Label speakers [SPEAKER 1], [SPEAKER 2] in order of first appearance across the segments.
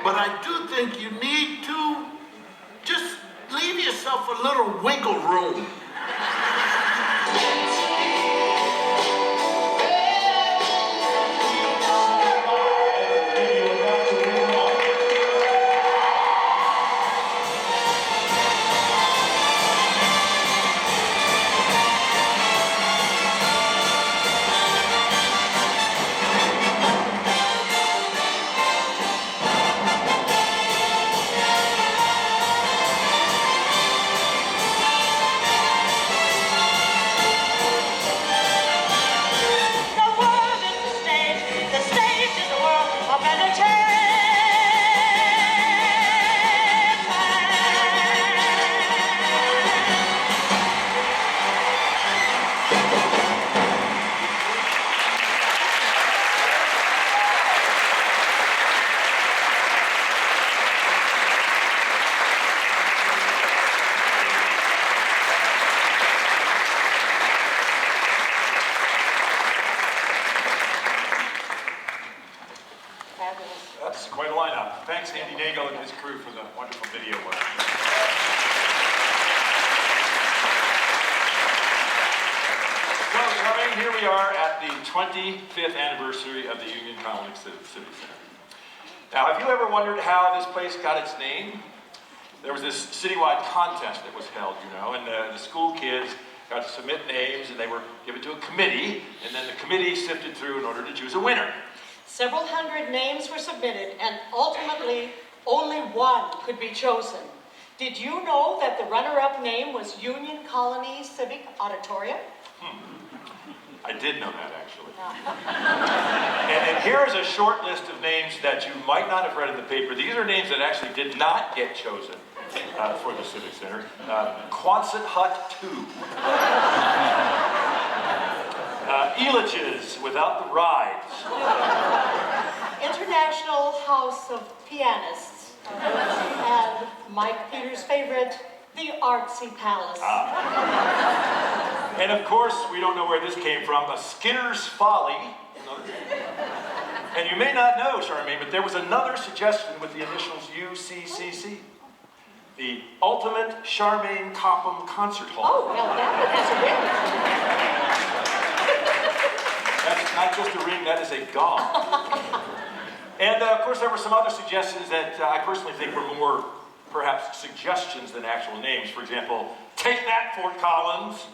[SPEAKER 1] but I do think you need to just leave yourself a little wiggle room.
[SPEAKER 2] That's quite a lineup. Thanks, Andy Nagel and his crew for the wonderful video work. Well, Charmaine, here we are at the 25th anniversary of the Union Colony Civic Center. Now, have you ever wondered how this place got its name? There was this citywide contest that was held, you know, and the school kids got to submit names, and they were given to a committee, and then the committee sifted through in order to choose a winner.
[SPEAKER 3] Several hundred names were submitted, and ultimately, only one could be chosen. Did you know that the runner-up name was Union Colony Civic Auditorium?
[SPEAKER 2] I did know that, actually. And here is a short list of names that you might not have read in the paper. These are names that actually did not get chosen for the Civic Center. Quonset Hut 2. Eliges without the rides.
[SPEAKER 3] International House of Pianists. And Mike Peters' favorite, the Artsy Palace.
[SPEAKER 2] And of course, we don't know where this came from, a Skinner's Folly. And you may not know, Charmaine, but there was another suggestion with the initials UCCC. The Ultimate Charmaine Copham Concert Hall.
[SPEAKER 3] Oh, well, that has a ring.
[SPEAKER 2] That's not just a ring, that is a gong. And of course, there were some other suggestions that I personally think were more, perhaps, suggestions than actual names. For example, take that, Fort Collins.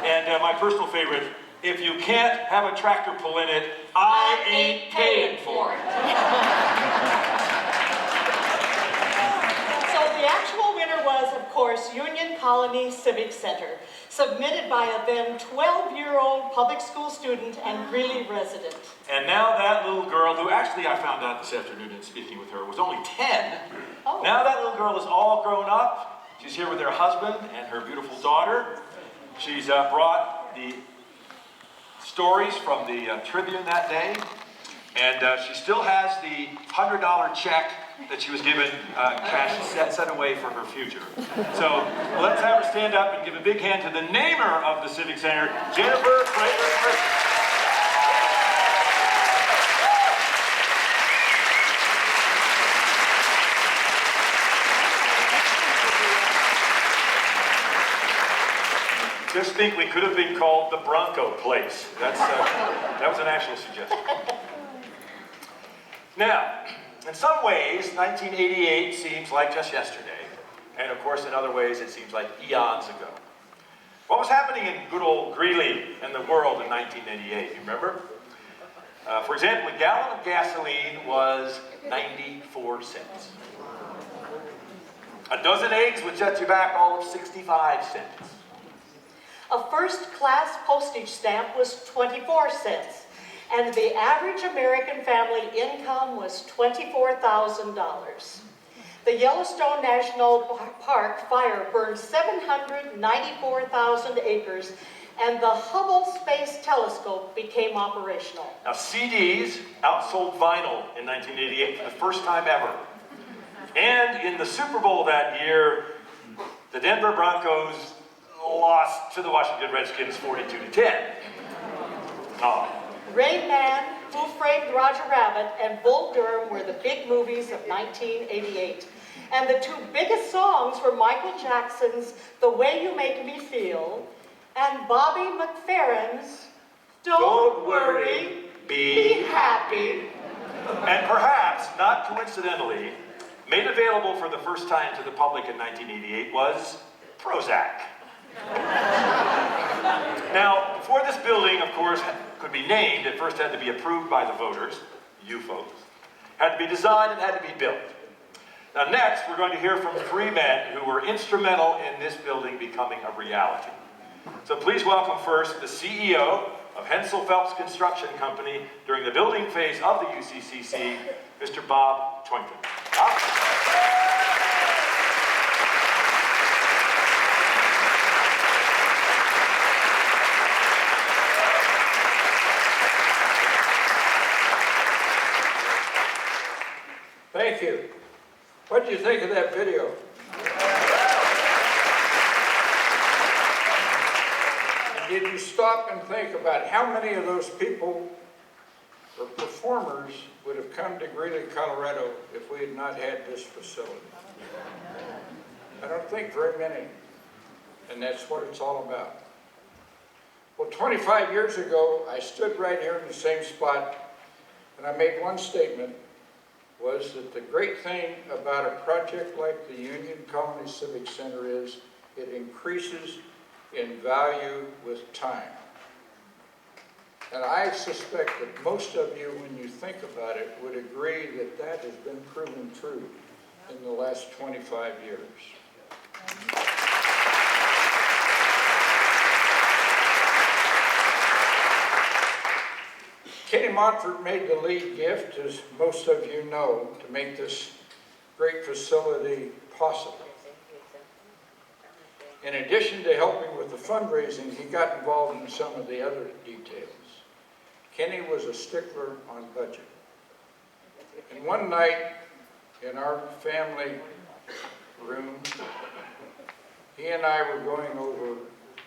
[SPEAKER 2] And my personal favorite, if you can't have a tractor pull in it, I ain't paying for it.
[SPEAKER 3] So the actual winner was, of course, Union Colony Civic Center, submitted by a then 12-year-old public school student and Greeley resident.
[SPEAKER 2] And now that little girl, who actually I found out this afternoon in speaking with her, was only 10.
[SPEAKER 3] Oh.
[SPEAKER 2] Now that little girl is all grown up. She's here with her husband and her beautiful daughter. She's brought the stories from the Tribune that day. And she still has the $100 check that she was given cash set away for her future. So let's have her stand up and give a big hand to the namer of the Civic Center, Jennifer Craver-Griffin. Just think we could have been called the Bronco Place. That was an actual suggestion. Now, in some ways, 1988 seems like just yesterday. And of course, in other ways, it seems like eons ago. What was happening in good old Greeley and the world in 1988, you remember? For example, a gallon of gasoline was 94 cents. A dozen eggs would set you back all of 65 cents.
[SPEAKER 3] A first-class postage stamp was 24 cents, and the average American family income was $24,000. The Yellowstone National Park fire burned 794,000 acres, and the Hubble Space Telescope became operational.
[SPEAKER 2] Now, CDs outsold vinyl in 1988 for the first time ever. And in the Super Bowl that year, the Denver Broncos lost to the Washington Redskins 42-10. Oh.
[SPEAKER 3] Rain Man, Who Framed Roger Rabbit and Bull Durham were the big movies of 1988. And the two biggest songs were Michael Jackson's The Way You Make Me Feel and Bobby McFerrin's Don't Worry, Be Happy.
[SPEAKER 2] And perhaps, not coincidentally, made available for the first time to the public in 1988 was Prozac. Now, before this building, of course, could be named, it first had to be approved by the voters, you folks, had to be designed and had to be built. Now next, we're going to hear from three men who were instrumental in this building becoming a reality. So please welcome first the CEO of Hensel Phelps Construction Company during the building phase of the UCCC, Mr. Bob Toynton. Bob?
[SPEAKER 4] Thank you. What did you think of that video? And did you stop and think about how many of those people or performers would have come to Greeley, Colorado if we had not had this facility? I don't think very many. And that's what it's all about. Well, 25 years ago, I stood right here in the same spot and I made one statement, was that the great thing about a project like the Union Colony Civic Center is it increases in value with time. And I suspect that most of you, when you think about it, would agree that that has been proven true in the last 25 years. Kenny Montfort made the lead gift, as most of you know, to make this great facility possible. In addition to helping with the fundraising, he got involved in some of the other details. Kenny was a stickler on budget. And one night in our family room, he and I were going over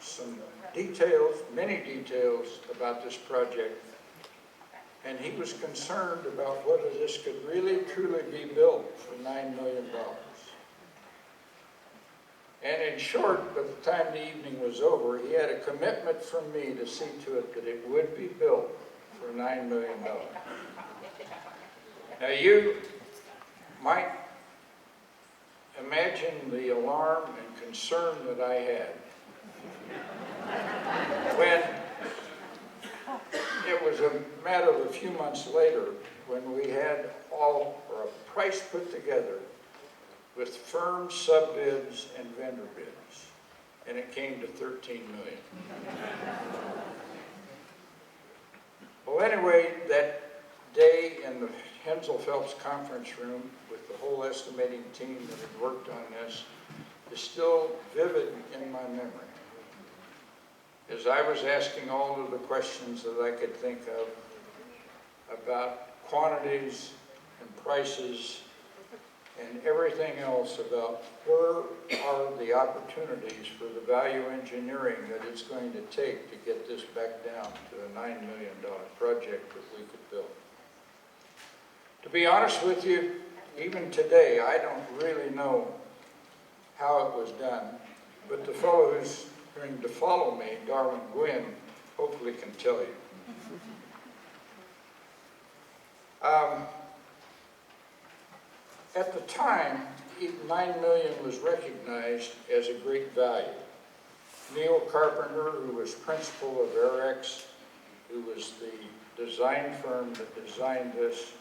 [SPEAKER 4] some details, many details about this project. And he was concerned about whether this could really, truly be built for $9 million. And in short, by the time the evening was over, he had a commitment from me to see to it that it would be built for $9 million. Now you might imagine the alarm and concern that I had when it was a matter of a few months later when we had a price put together with firm sub-bids and vendor bids, and it came to $13 million. Well, anyway, that day in the Hensel Phelps conference room with the whole estimating team that had worked on this is still vivid in my memory. As I was asking all of the questions that I could think of about quantities and prices and everything else about where are the opportunities for the value engineering that it's going to take to get this back down to a $9 million project that we could build. To be honest with you, even today, I don't really know how it was done, but the fellow who's going to follow me, Darwin Gwynn, hopefully can tell you. At the time, $9 million was recognized as a great value. Neil Carpenter, who was principal of Airex, who was the design firm that designed this,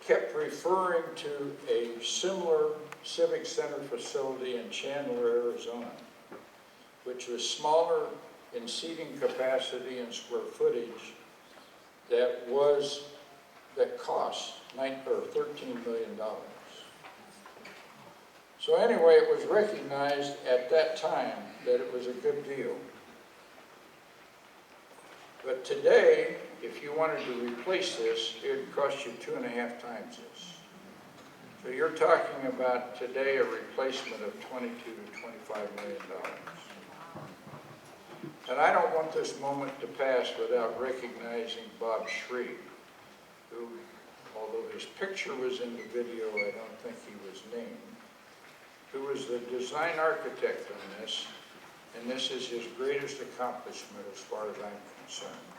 [SPEAKER 4] kept referring to a similar civic center facility in Chandler, Arizona, which was smaller in seating capacity and square footage, that cost $13 million. So anyway, it was recognized at that time that it was a good deal. But today, if you wanted to replace this, it would cost you 2.5 times this. So you're talking about today a replacement of $22 to $25 million. And I don't want this moment to pass without recognizing Bob Shree, who, although his picture was in the video, I don't think he was named, who was the design architect on this, and this is his greatest accomplishment as far as I'm concerned.